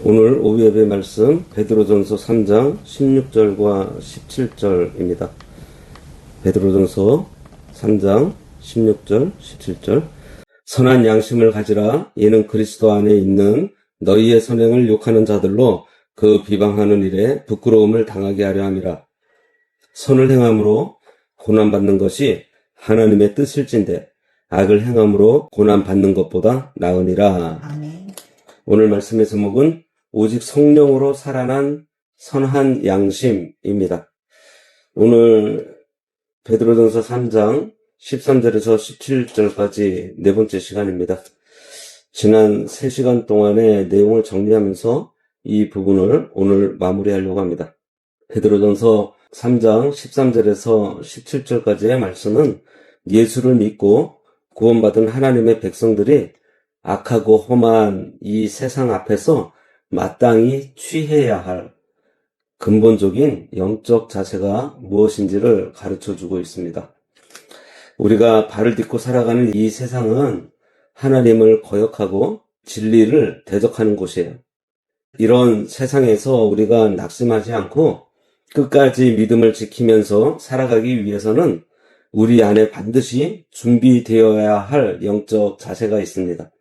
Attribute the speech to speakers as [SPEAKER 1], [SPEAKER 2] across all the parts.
[SPEAKER 1] 오늘 오후 예배 말씀 베드로전서 3장 16절과 17절입니다. 베드로전서 3장 16절, 17절. 선한 양심을 가지라. 이는 그리스도 안에 있는 너희의 선행을 욕하는 자들로 그 비방하는 일에 부끄러움을 당하게 하려 함이라. 선을 행함으로 고난받는 것이 하나님의 뜻일진데 악을 행함으로 고난받는 것보다 나으니라.
[SPEAKER 2] 아멘.
[SPEAKER 1] 오늘 말씀의 제목은 오직 성령으로 살아난 선한 양심입니다. 오늘 베드로전서 3장 13절에서 17절까지 네 번째 시간입니다. 지난 3시간 동안의 내용을 정리하면서 이 부분을 오늘 마무리하려고 합니다. 베드로전서 3장 13절에서 17절까지의 말씀은 예수를 믿고 구원받은 하나님의 백성들이 악하고 험한 이 세상 앞에서 마땅히 취해야 할 근본적인 영적 자세가 무엇인지를 가르쳐주고 있습니다. 우리가 발을 딛고 살아가는 이 세상은 하나님을 거역하고 진리를 대적하는 곳이에요. 이런 세상에서 우리가 낙심하지 않고 끝까지 믿음을 지키면서 살아가기 위해서는 우리 안에 반드시 준비되어야 할 영적 자세가 있습니다.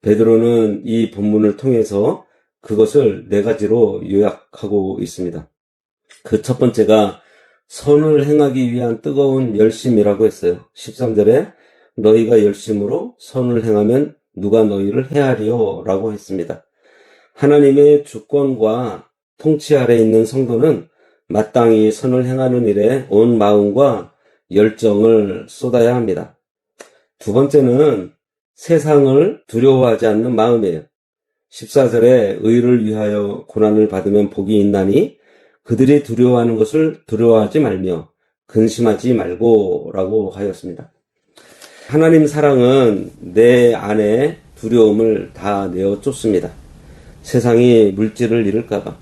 [SPEAKER 1] 베드로는 이 본문을 통해서 그것을 4가지로 요약하고 있습니다. 그 첫 번째가 선을 행하기 위한 뜨거운 열심이라고 했어요. 13절에 너희가 열심으로 선을 행하면 누가 너희를 해하리요 라고 했습니다. 하나님의 주권과 통치 아래 있는 성도는 마땅히 선을 행하는 일에 온 마음과 열정을 쏟아야 합니다. 두 번째는 세상을 두려워하지 않는 마음이에요. 14절에 의를 위하여 고난을 받으면 복이 있나니 그들이 두려워하는 것을 두려워하지 말며 근심하지 말고 라고 하였습니다. 하나님 사랑은 내 안에 두려움을 다 내어 쫓습니다. 세상이 물질을 잃을까봐,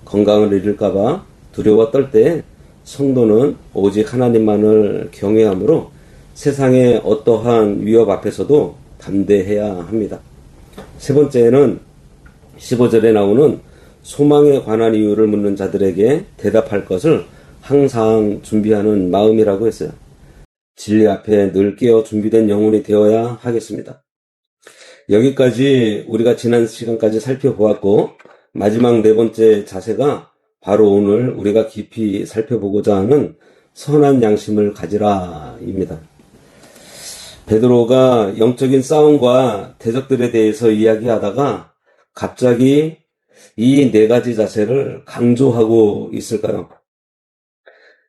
[SPEAKER 1] 건강을 잃을까봐 두려워 떨 때 성도는 오직 하나님만을 경외함으로 세상의 어떠한 위협 앞에서도 담대해야 합니다. 세 번째는 15절에 나오는 소망에 관한 이유를 묻는 자들에게 대답할 것을 항상 준비하는 마음이라고 했어요. 진리 앞에 늘 깨어 준비된 영혼이 되어야 하겠습니다. 여기까지 우리가 지난 시간까지 살펴보았고 마지막 네 번째 자세가 바로 오늘 우리가 깊이 살펴보고자 하는 선한 양심을 가지라입니다. 베드로가 영적인 싸움과 대적들에 대해서 이야기하다가 갑자기 이 4가지 자세를 강조하고 있을까요?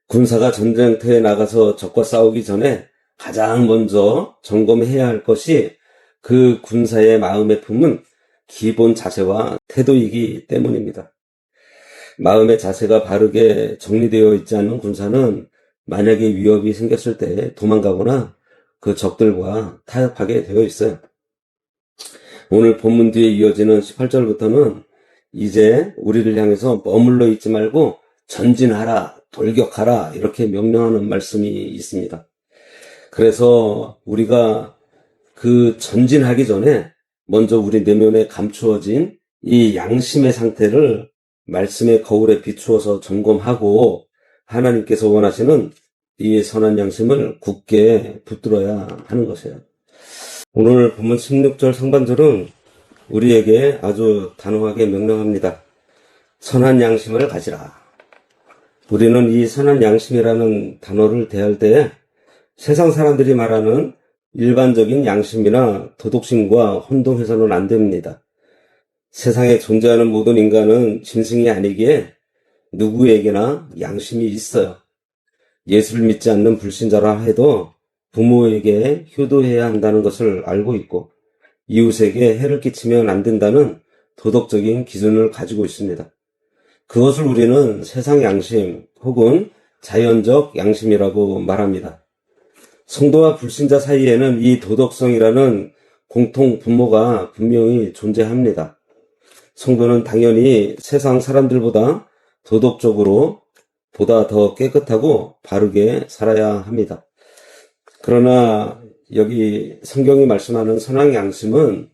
[SPEAKER 1] 군사가 전쟁터에 나가서 적과 싸우기 전에 가장 먼저 점검해야 할 것이 그 군사의 마음에 품은 기본 자세와 태도이기 때문입니다. 마음의 자세가 바르게 정리되어 있지 않는 군사는 만약에 위협이 생겼을 때 도망가거나 그 적들과 타협하게 되어 있어요. 오늘 본문 뒤에 이어지는 18절부터는 이제 우리를 향해서 머물러 있지 말고 전진하라, 돌격하라 이렇게 명령하는 말씀이 있습니다. 그래서 우리가 그 전진하기 전에 먼저 우리 내면에 감추어진 이 양심의 상태를 말씀의 거울에 비추어서 점검하고 하나님께서 원하시는 이 선한 양심을 굳게 붙들어야 하는 것이에요. 오늘 본문 16절 상반절은 우리에게 아주 단호하게 명령합니다. 선한 양심을 가지라. 우리는 이 선한 양심이라는 단어를 대할 때 세상 사람들이 말하는 일반적인 양심이나 도덕심과 혼동해서는 안 됩니다. 세상에 존재하는 모든 인간은 짐승이 아니기에 누구에게나 양심이 있어요. 예수를 믿지 않는 불신자라 해도 부모에게 효도해야 한다는 것을 알고 있고 이웃에게 해를 끼치면 안 된다는 도덕적인 기준을 가지고 있습니다. 그것을 우리는 세상 양심 혹은 자연적 양심이라고 말합니다. 성도와 불신자 사이에는 이 도덕성이라는 공통 분모가 분명히 존재합니다. 성도는 당연히 세상 사람들보다 도덕적으로 보다 더 깨끗하고 바르게 살아야 합니다. 그러나 여기 성경이 말씀하는 선한 양심은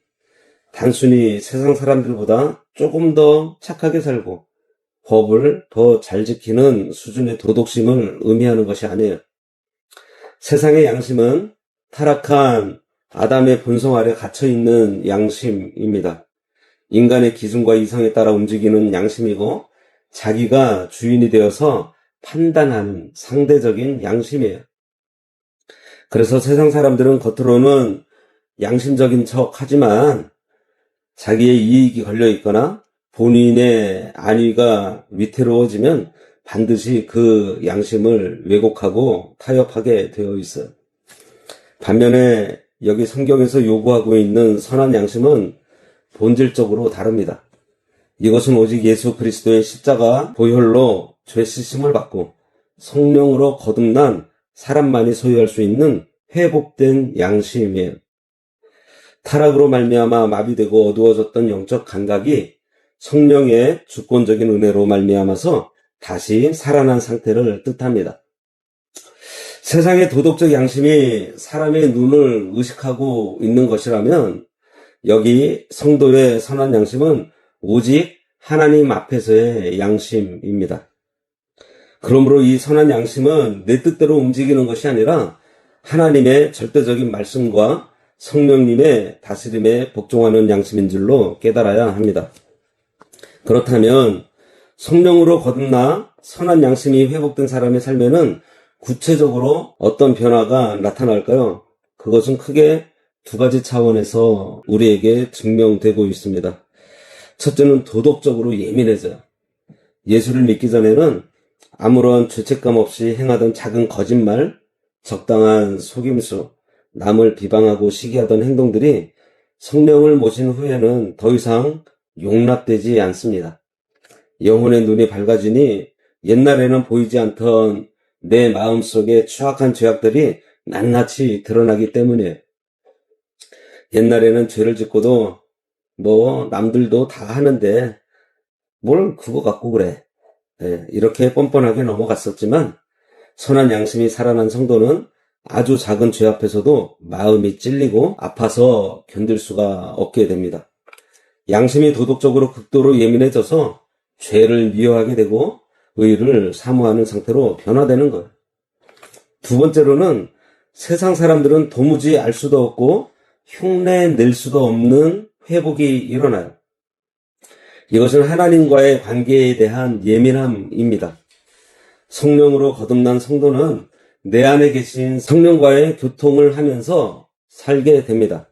[SPEAKER 1] 단순히 세상 사람들보다 조금 더 착하게 살고 법을 더 잘 지키는 수준의 도덕심을 의미하는 것이 아니에요. 세상의 양심은 타락한 아담의 본성 아래 갇혀있는 양심입니다. 인간의 기준과 이성에 따라 움직이는 양심이고 자기가 주인이 되어서 판단하는 상대적인 양심이에요. 그래서 세상 사람들은 겉으로는 양심적인 척 하지만 자기의 이익이 걸려 있거나 본인의 안위가 위태로워지면 반드시 그 양심을 왜곡하고 타협하게 되어 있어요. 반면에 여기 성경에서 요구하고 있는 선한 양심은 본질적으로 다릅니다. 이것은 오직 예수 그리스도의 십자가 보혈로 죄 씻음을 받고 성령으로 거듭난 사람만이 소유할 수 있는 회복된 양심이에요. 타락으로 말미암아 마비되고 어두워졌던 영적 감각이 성령의 주권적인 은혜로 말미암아서 다시 살아난 상태를 뜻합니다. 세상의 도덕적 양심이 사람의 눈을 의식하고 있는 것이라면 여기 성도의 선한 양심은 오직 하나님 앞에서의 양심입니다. 그러므로 이 선한 양심은 내 뜻대로 움직이는 것이 아니라 하나님의 절대적인 말씀과 성령님의 다스림에 복종하는 양심인 줄로 깨달아야 합니다. 그렇다면 성령으로 거듭나 선한 양심이 회복된 사람의 삶에는 구체적으로 어떤 변화가 나타날까요? 그것은 크게 두 가지 차원에서 우리에게 증명되고 있습니다. 첫째는 도덕적으로 예민해져요. 예수를 믿기 전에는 아무런 죄책감 없이 행하던 작은 거짓말, 적당한 속임수, 남을 비방하고 시기하던 행동들이 성령을 모신 후에는 더 이상 용납되지 않습니다. 영혼의 눈이 밝아지니 옛날에는 보이지 않던 내 마음속에 추악한 죄악들이 낱낱이 드러나기 때문에 옛날에는 죄를 짓고도 남들도 다 하는데 뭘 그거 갖고 그래. 이렇게 뻔뻔하게 넘어갔었지만 선한 양심이 살아난 성도는 아주 작은 죄 앞에서도 마음이 찔리고 아파서 견딜 수가 없게 됩니다. 양심이 도덕적으로 극도로 예민해져서 죄를 미워하게 되고 의를 사모하는 상태로 변화되는 거예요. 두 번째로는 세상 사람들은 도무지 알 수도 없고 흉내 낼 수도 없는 회복이 일어나요. 이것은 하나님과의 관계에 대한 예민함입니다. 성령으로 거듭난 성도는 내 안에 계신 성령과의 교통을 하면서 살게 됩니다.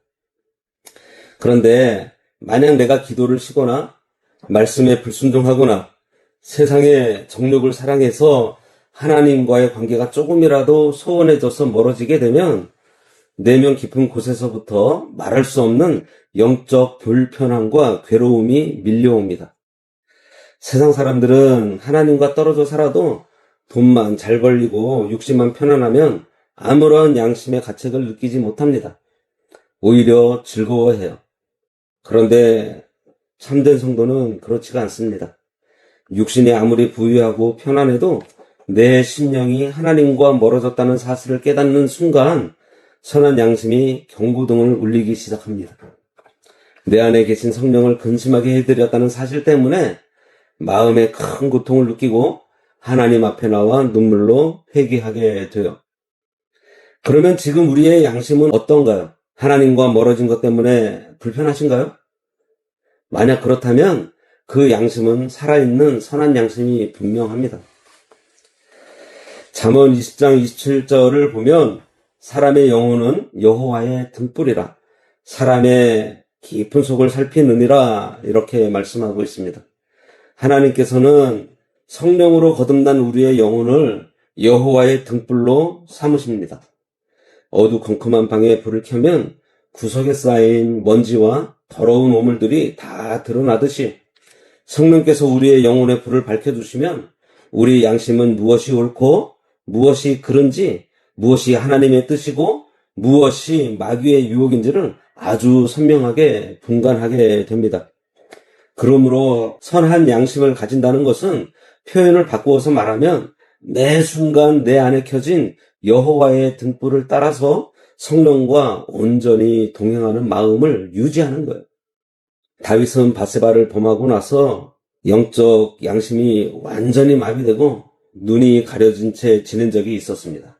[SPEAKER 1] 그런데 만약 내가 기도를 쉬거나 말씀에 불순종하거나 세상의 정욕을 사랑해서 하나님과의 관계가 조금이라도 소원해져서 멀어지게 되면 내면 깊은 곳에서부터 말할 수 없는 영적 불편함과 괴로움이 밀려옵니다. 세상 사람들은 하나님과 떨어져 살아도 돈만 잘 벌리고 육신만 편안하면 아무런 양심의 가책을 느끼지 못합니다. 오히려 즐거워해요. 그런데 참된 성도는 그렇지가 않습니다. 육신이 아무리 부유하고 편안해도 내 심령이 하나님과 멀어졌다는 사실을 깨닫는 순간 선한 양심이 경고등을 울리기 시작합니다. 내 안에 계신 성령을 근심하게 해드렸다는 사실 때문에 마음에 큰 고통을 느끼고 하나님 앞에 나와 눈물로 회개하게 돼요. 그러면 지금 우리의 양심은 어떤가요? 하나님과 멀어진 것 때문에 불편하신가요? 만약 그렇다면 그 양심은 살아있는 선한 양심이 분명합니다. 잠언 20장 27절을 보면 사람의 영혼은 여호와의 등불이라 사람의 깊은 속을 살피느니라 이렇게 말씀하고 있습니다. 하나님께서는 성령으로 거듭난 우리의 영혼을 여호와의 등불로 삼으십니다. 어두컴컴한 방에 불을 켜면 구석에 쌓인 먼지와 더러운 오물들이 다 드러나듯이 성령께서 우리의 영혼의 불을 밝혀주시면 우리 양심은 무엇이 옳고 무엇이 그른지, 무엇이 하나님의 뜻이고 무엇이 마귀의 유혹인지를 아주 선명하게 분간하게 됩니다. 그러므로 선한 양심을 가진다는 것은 표현을 바꾸어서 말하면 매 순간 내 안에 켜진 여호와의 등불을 따라서 성령과 온전히 동행하는 마음을 유지하는 거예요. 다윗은 바세바를 범하고 나서 영적 양심이 완전히 마비되고 눈이 가려진 채 지낸 적이 있었습니다.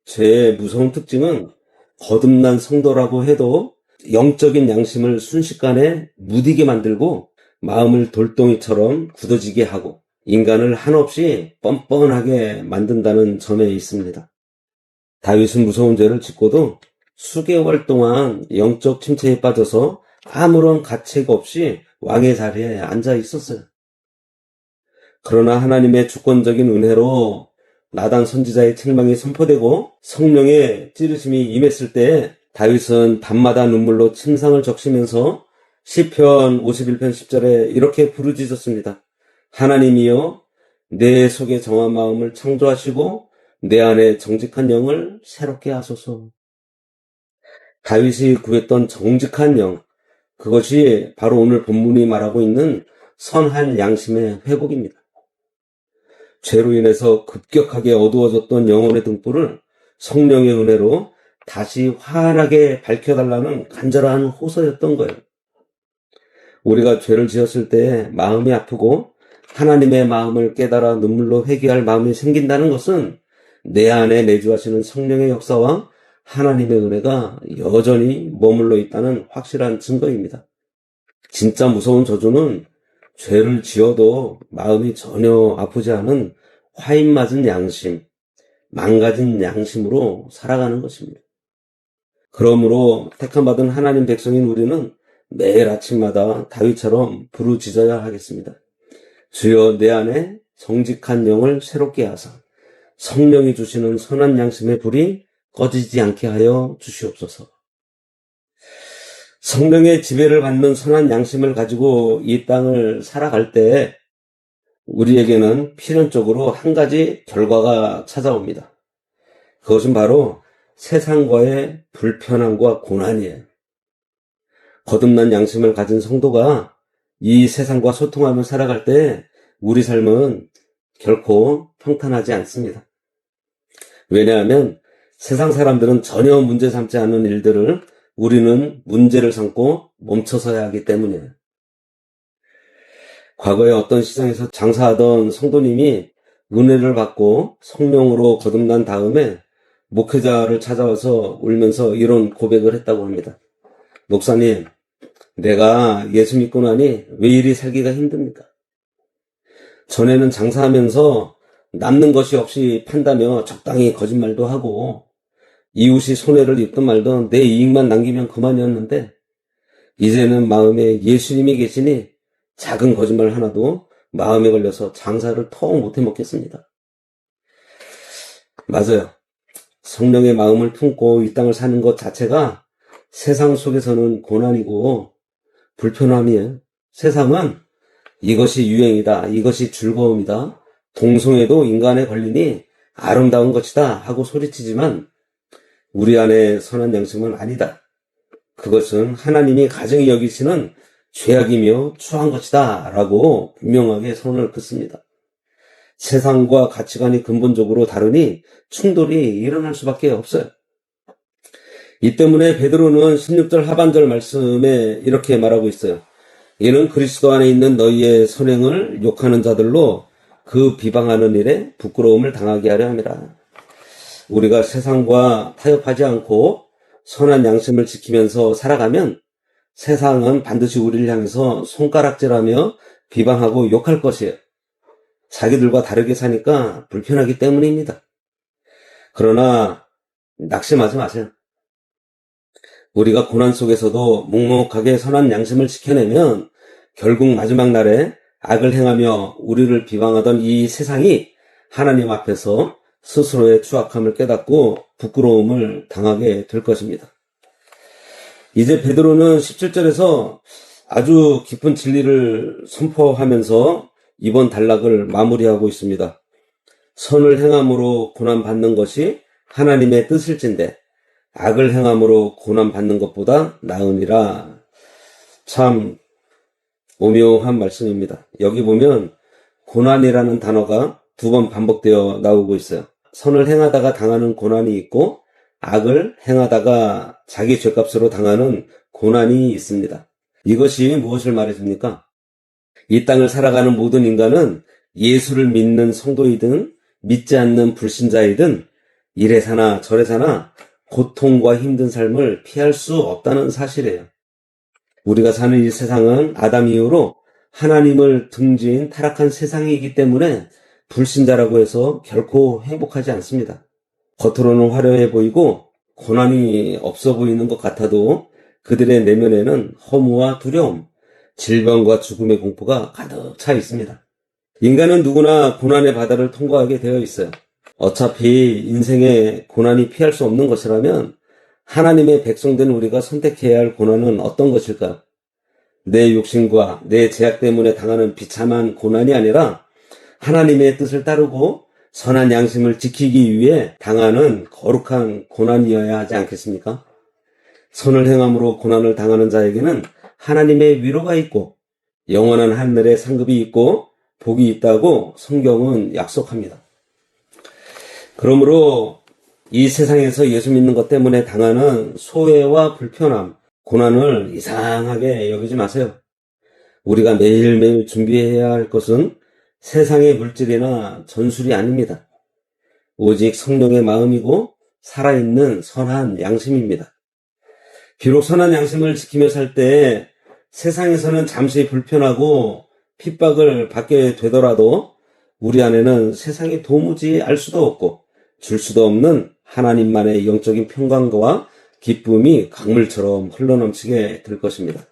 [SPEAKER 1] 죄의 무서운 특징은 거듭난 성도라고 해도 영적인 양심을 순식간에 무디게 만들고 마음을 돌덩이처럼 굳어지게 하고 인간을 한없이 뻔뻔하게 만든다는 점에 있습니다. 다윗은 무서운 죄를 짓고도 수개월 동안 영적 침체에 빠져서 아무런 가책 없이 왕의 자리에 앉아 있었어요. 그러나 하나님의 주권적인 은혜로 나단 선지자의 책망이 선포되고 성령의 찌르심이 임했을 때 다윗은 밤마다 눈물로 침상을 적시면서 시편 51편 10절에 이렇게 부르짖었습니다. 하나님이여 내 속에 정한 마음을 창조하시고 내 안에 정직한 영을 새롭게 하소서. 다윗이 구했던 정직한 영, 그것이 바로 오늘 본문이 말하고 있는 선한 양심의 회복입니다. 죄로 인해서 급격하게 어두워졌던 영혼의 등불을 성령의 은혜로 다시 환하게 밝혀달라는 간절한 호소였던 거예요. 우리가 죄를 지었을 때 마음이 아프고 하나님의 마음을 깨달아 눈물로 회개할 마음이 생긴다는 것은 내 안에 내주하시는 성령의 역사와 하나님의 은혜가 여전히 머물러 있다는 확실한 증거입니다. 진짜 무서운 저주는 죄를 지어도 마음이 전혀 아프지 않은 화인 맞은 양심, 망가진 양심으로 살아가는 것입니다. 그러므로 택함받은 하나님 백성인 우리는 매일 아침마다 다윗처럼 부르짖어야 하겠습니다. 주여 내 안에 정직한 영을 새롭게 하사 성령이 주시는 선한 양심의 불이 꺼지지 않게 하여 주시옵소서. 성령의 지배를 받는 선한 양심을 가지고 이 땅을 살아갈 때 우리에게는 필연적으로 한 가지 결과가 찾아옵니다. 그것은 바로 세상과의 불편함과 고난이에요. 거듭난 양심을 가진 성도가 이 세상과 소통하며 살아갈 때 우리 삶은 결코 평탄하지 않습니다. 왜냐하면 세상 사람들은 전혀 문제 삼지 않는 일들을 우리는 문제를 삼고 멈춰서야 하기 때문이에요. 과거에 어떤 시장에서 장사하던 성도님이 은혜를 받고 성령으로 거듭난 다음에 목회자를 찾아와서 울면서 이런 고백을 했다고 합니다. 목사님, 내가 예수 믿고 나니 왜 이리 살기가 힘듭니까? 전에는 장사하면서 남는 것이 없이 판다며 적당히 거짓말도 하고 이웃이 손해를 입든 말든 내 이익만 남기면 그만이었는데 이제는 마음에 예수님이 계시니 작은 거짓말 하나도 마음에 걸려서 장사를 턱 못해 먹겠습니다. 맞아요. 성령의 마음을 품고 이 땅을 사는 것 자체가 세상 속에서는 고난이고 불편함이에요. 세상은 이것이 유행이다, 이것이 즐거움이다, 동성애도 인간에 걸리니 아름다운 것이다 하고 소리치지만 우리 안에 선한 양심은 아니다. 그것은 하나님이 가증히 여기시는 죄악이며 추한 것이다 라고 분명하게 선언을 긋습니다. 세상과 가치관이 근본적으로 다르니 충돌이 일어날 수밖에 없어요. 이 때문에 베드로는 16절 하반절 말씀에 이렇게 말하고 있어요. 이는 그리스도 안에 있는 너희의 선행을 욕하는 자들로 그 비방하는 일에 부끄러움을 당하게 하려 함이라. 우리가 세상과 타협하지 않고 선한 양심을 지키면서 살아가면 세상은 반드시 우리를 향해서 손가락질하며 비방하고 욕할 것이에요. 자기들과 다르게 사니까 불편하기 때문입니다. 그러나 낙심하지 마세요. 우리가 고난 속에서도 묵묵하게 선한 양심을 지켜내면 결국 마지막 날에 악을 행하며 우리를 비방하던 이 세상이 하나님 앞에서 스스로의 추악함을 깨닫고 부끄러움을 당하게 될 것입니다. 이제 베드로는 17절에서 아주 깊은 진리를 선포하면서 이번 단락을 마무리하고 있습니다. 선을 행함으로 고난받는 것이 하나님의 뜻일진데 악을 행함으로 고난받는 것보다 나으니라. 참 오묘한 말씀입니다. 여기 보면 고난이라는 단어가 2번 반복되어 나오고 있어요. 선을 행하다가 당하는 고난이 있고 악을 행하다가 자기 죄값으로 당하는 고난이 있습니다. 이것이 무엇을 말해줍니까? 이 땅을 살아가는 모든 인간은 예수를 믿는 성도이든 믿지 않는 불신자이든 이래 사나 저래 사나 고통과 힘든 삶을 피할 수 없다는 사실이에요. 우리가 사는 이 세상은 아담 이후로 하나님을 등지인 타락한 세상이기 때문에 불신자라고 해서 결코 행복하지 않습니다. 겉으로는 화려해 보이고 고난이 없어 보이는 것 같아도 그들의 내면에는 허무와 두려움, 질병과 죽음의 공포가 가득 차 있습니다. 인간은 누구나 고난의 바다를 통과하게 되어 있어요. 어차피 인생에 고난이 피할 수 없는 것이라면 하나님의 백성된 우리가 선택해야 할 고난은 어떤 것일까요? 내 욕심과 내 제약 때문에 당하는 비참한 고난이 아니라 하나님의 뜻을 따르고 선한 양심을 지키기 위해 당하는 거룩한 고난이어야 하지 않겠습니까? 선을 행함으로 고난을 당하는 자에게는 하나님의 위로가 있고 영원한 하늘의 상급이 있고 복이 있다고 성경은 약속합니다. 그러므로 이 세상에서 예수 믿는 것 때문에 당하는 소외와 불편함, 고난을 이상하게 여기지 마세요. 우리가 매일매일 준비해야 할 것은 세상의 물질이나 전술이 아닙니다. 오직 성령의 마음이고 살아있는 선한 양심입니다. 비록 선한 양심을 지키며 살 때 세상에서는 잠시 불편하고 핍박을 받게 되더라도 우리 안에는 세상이 도무지 알 수도 없고 줄 수도 없는 하나님만의 영적인 평강과 기쁨이 강물처럼 흘러넘치게 될 것입니다.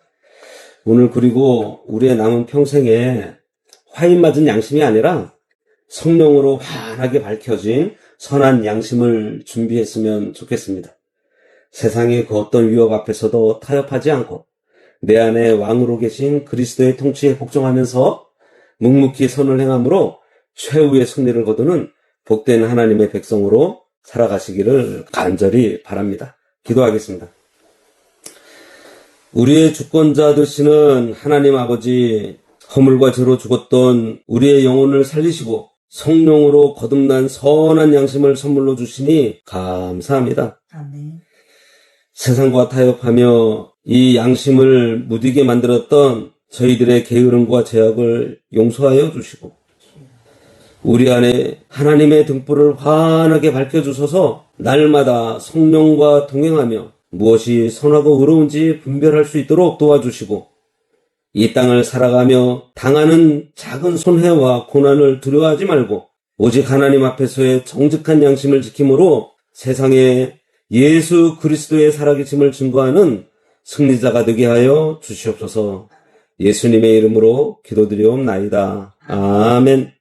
[SPEAKER 1] 오늘 그리고 우리의 남은 평생에 화인 맞은 양심이 아니라 성령으로 환하게 밝혀진 선한 양심을 준비했으면 좋겠습니다. 세상의 그 어떤 위협 앞에서도 타협하지 않고 내 안에 왕으로 계신 그리스도의 통치에 복종하면서 묵묵히 선을 행함으로 최후의 승리를 거두는 복된 하나님의 백성으로 살아가시기를 간절히 바랍니다. 기도하겠습니다. 우리의 주권자 되시는 하나님 아버지, 허물과 죄로 죽었던 우리의 영혼을 살리시고 성령으로 거듭난 선한 양심을 선물로 주시니 감사합니다.
[SPEAKER 2] 아멘.
[SPEAKER 1] 세상과 타협하며 이 양심을 무디게 만들었던 저희들의 게으름과 죄악을 용서하여 주시고 우리 안에 하나님의 등불을 환하게 밝혀주셔서 날마다 성령과 동행하며 무엇이 선하고 의로운지 분별할 수 있도록 도와주시고 이 땅을 살아가며 당하는 작은 손해와 고난을 두려워하지 말고 오직 하나님 앞에서의 정직한 양심을 지킴으로 세상에 예수 그리스도의 살아계심을 증거하는 승리자가 되게 하여 주시옵소서. 예수님의 이름으로 기도드리옵나이다. 아멘.